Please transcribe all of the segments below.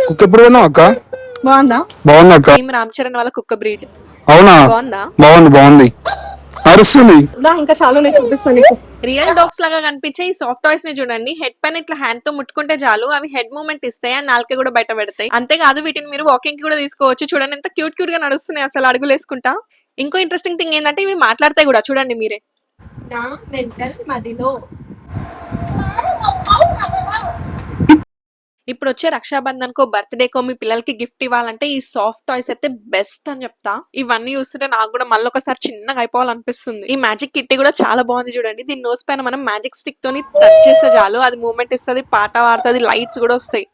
కుక్క ఎప్పుడు కొన్నావు అక్క? బాగుందా? బాగుంది అక్క. సేమ్ రామ్ చరణ్ వాళ్ళ కుక్క బ్రీడ్. అవునా? బాగుందా? బాగుంది. అరుస్తుంది. ఇంకా చాలా నేను చూపిస్తాను నీకు. రియల్ డాగ్స్ లాగా కనిపించే ఈ సాఫ్ట్ టాయ్స్ ని చూడండి. హెడ్ పైన ఇట్లా హ్యాండ్ తో ముట్టుకుంటే చాలు అవి హెడ్ మూవ్మెంట్ ఇస్తాయి అండ్ నాలుక కూడా బయట పెడతాయి. అంతేకాదు వీటిని మీరు వాకింగ్ కి కూడా తీసుకోవచ్చు. చూడండి ఎంత క్యూట్ క్యూట్ గా నడుస్తున్నాయి అసలు అడుగులు వేసుకుంటా. ఇంకో ఇంట్రెస్టింగ్ థింగ్ ఏంటంటే ఇవి మాట్లాడతాయి కూడా, చూడండి మీరే. నా మెంటల్ మదిలో. ఇప్పుడు వచ్చే రక్షాబంధన్ కో బర్త్డే కో మీ పిల్లలకి గిఫ్ట్ ఇవ్వాలంటే ఈ సాఫ్ట్ టాయ్స్ అయితే బెస్ట్ అని చెప్తా. ఇవన్నీ చూస్తుంటే నాకు కూడా మళ్ళీ ఒకసారి చిన్నగా అయిపోవాలనిపిస్తుంది. ఈ మ్యాజిక్ కిట్టి కూడా చాలా బాగుంది చూడండి. దీని నోస్ పైన మనం మ్యాజిక్ స్టిక్ తోని టచ్ చేస్తే చాలు అది మూవ్మెంట్ ఇస్తుంది, పాట పాడుతుంది, లైట్స్ కూడా వస్తాయి.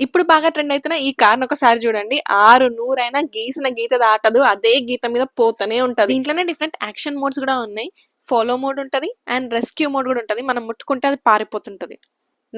ఇప్పుడు బాగా ట్రెండ్ అవుతున్న ఈ కార్ ఒకసారి చూడండి. 600 అయినా గీసిన గీత దాటదు, అదే గీత మీద పోతూనే ఉంటది. దీంట్లోనే డిఫరెంట్ యాక్షన్ మోడ్స్ కూడా ఉన్నాయి. ఫాలో మోడ్ ఉంటది అండ్ రెస్క్యూ మోడ్ కూడా ఉంటది. మనం ముట్టుకుంటే అది పారిపోతుంటది.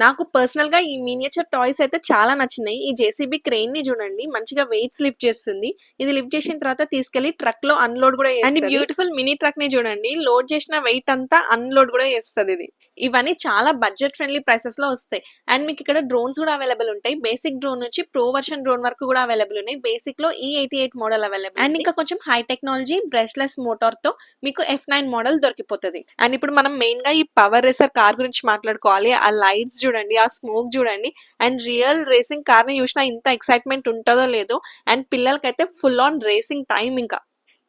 నాకు పర్సనల్ గా ఈ మినియేచర్ టాయ్స్ అయితే చాలా నచ్చినాయి. ఈ జేసీబీ క్రెయిన్ ని చూడండి, మంచిగా వెయిట్స్ లిఫ్ట్ చేస్తుంది. ఇది లిఫ్ట్ చేసిన తర్వాత తీసుకెళ్లి ట్రక్ లో అన్లోడ్ కూడా చేస్తుంది. అండ్ బ్యూటిఫుల్ మినీ ట్రక్ ని చూడండి, లోడ్ చేసిన వెయిట్ అంతా అన్లోడ్ కూడా చేస్తుంది ఇది. ఇవన్నీ చాలా బడ్జెట్ ఫ్రెండ్లీ ప్రైసెస్ లో వస్తాయి. అండ్ మీకు ఇక్కడ డ్రోన్స్ కూడా అవైలబుల్ ఉంటాయి. బేసిక్ డ్రోన్ నుంచి ప్రో వర్షన్ డ్రోన్ వరకు కూడా అవైలబుల్ ఉన్నాయి. బేసిక్ లో E88 మోడల్ అవైలబుల్ అండ్ ఇంకా కొంచెం హై టెక్నాలజీ బ్రష్లెస్ మోటార్ తో మీకు F9 మోడల్ దొరికిపోతుంది. అండ్ ఇప్పుడు మనం మెయిన్ గా ఈ పవర్ రేసర్ కార్ గురించి మాట్లాడుకోవాలి. ఆ లైట్స్ చూడండి, ఆ స్మోక్ చూడండి అండ్ రియల్ రేసింగ్ కార్ ని చూసినా ఇంత ఎక్సైట్మెంట్ ఉంటుందో లేదో. అండ్ పిల్లలకైతే ఫుల్ ఆన్ రేసింగ్ టైం. ఇంకా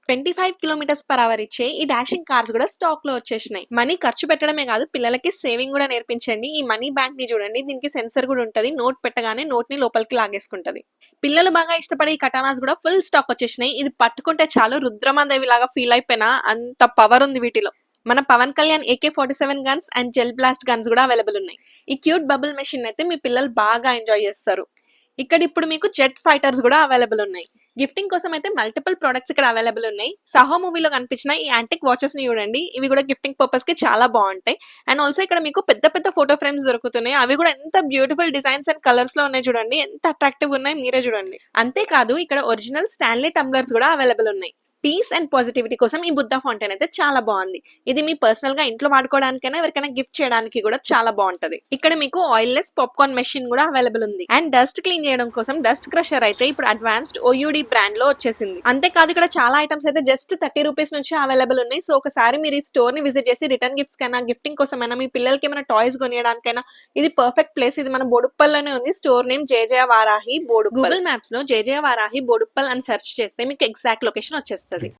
25 km/h ఇచ్చే ఈ డాషింగ్ కార్స్ కూడా స్టాక్ లో వచ్చేసినాయి. మనీ ఖర్చు పెట్టడమే కాదు, పిల్లలకి సేవింగ్ కూడా నేర్పించండి. ఈ మనీ బ్యాంక్ ని చూడండి, దీనికి సెన్సర్ కూడా ఉంటది. నోట్ పెట్టగానే నోట్ ని లోపలికి లాగేసుకుంటది. పిల్లలు బాగా ఇష్టపడే ఈ కటానాస్ కూడా ఫుల్ స్టాక్ వచ్చేసినాయి. ఇది పట్టుకుంటే చాలు రుద్రమాదేవి లాగా ఫీల్ అయిపోయినా అంత పవర్ ఉంది వీటిలో. మన Pavan Kalyan AK-47 guns and gel blast guns కూడా అవైలబుల్ ఉన్నాయి. ఈ క్యూట్ బబుల్ మెషిన్ అయితే మీ పిల్లలు బాగా ఎంజాయ్ చేస్తారు. ఇక్కడ ఇప్పుడు మీకు జెట్ ఫైటర్స్ కూడా అవైలబుల్ ఉన్నాయి. గిఫ్టింగ్ కోసం అయితే మల్టిపుల్ ప్రొడక్ట్స్ ఇక్కడ అవైలబుల్ ఉన్నాయి. సాహో మూవీలో కనిపించిన ఈ యాంటిక్ వాచెస్ ని చూడండి, ఇవి కూడా గిఫ్టింగ్ పర్పస్ కి చాలా బాగుంటాయి. అండ్ ఆల్సో ఇక్కడ మీకు పెద్ద పెద్ద ఫోటో ఫ్రేమ్స్ దొరుకుతున్నాయి. అవి కూడా ఎంత బ్యూటిఫుల్ డిజైన్స్ అండ్ కలర్స్ లో ఉన్నాయి చూడండి, ఎంత అట్రాక్టివ్ ఉన్నాయి మీరే చూడండి. అంతేకాదు ఇక్కడ ఒరిజినల్ స్టాన్లీ టంబ్లర్స్ కూడా అవైలబుల్ ఉన్నాయి. పీస్ అండ్ పాజిటివిటీ కోసం ఈ బుద్ధ ఫౌంటైన్ అయితే చాలా బాగుంది. ఇది మీ పర్సనల్ గా ఇంట్లో వాడుకోవడానికైనా ఎవరికైనా గిఫ్ట్ చేయడానికి కూడా చాలా బాగుంటది. ఇక్కడ మీకు ఆయిల్ లెస్ పాప్కార్న్ మెషిన్ కూడా అవైలబుల్ ఉంది. అండ్ డస్ట్ క్లీన్ చేయడం కోసం డస్ట్ క్రషర్ అయితే ఇప్పుడు అడ్వాన్స్డ్ OUD బ్రాండ్ లో వచ్చేసింది. అంతేకాదు ఇక్కడ చాలా ఐటమ్స్ అయితే జస్ట్ 30 రూపీస్ నుంచి అవైలబుల్ ఉన్నాయి. సో ఒకసారి మీరు ఈ స్టోర్ ని విజిట్ చేసి రిటర్న్ గిఫ్ట్స్ కైనా గిఫ్టింగ్ కోసమైనా మీ పిల్లలకి ఏమైనా టాయ్స్ కొనియడానికైనా ఇది పర్ఫెక్ట్ ప్లేస్. ఇది మన బోడుప్పల్లోనే ఉంది. స్టోర్ నేమ్ జయ వారాహి బోడుప్పల్. గూగుల్ మ్యాప్స్ లో జయ వారాహి బోడుప్పల్ అని సెర్చ్ చేస్తే మీకు ఎగ్జాక్ట్ లొకేషన్ వచ్చేస్తుంది.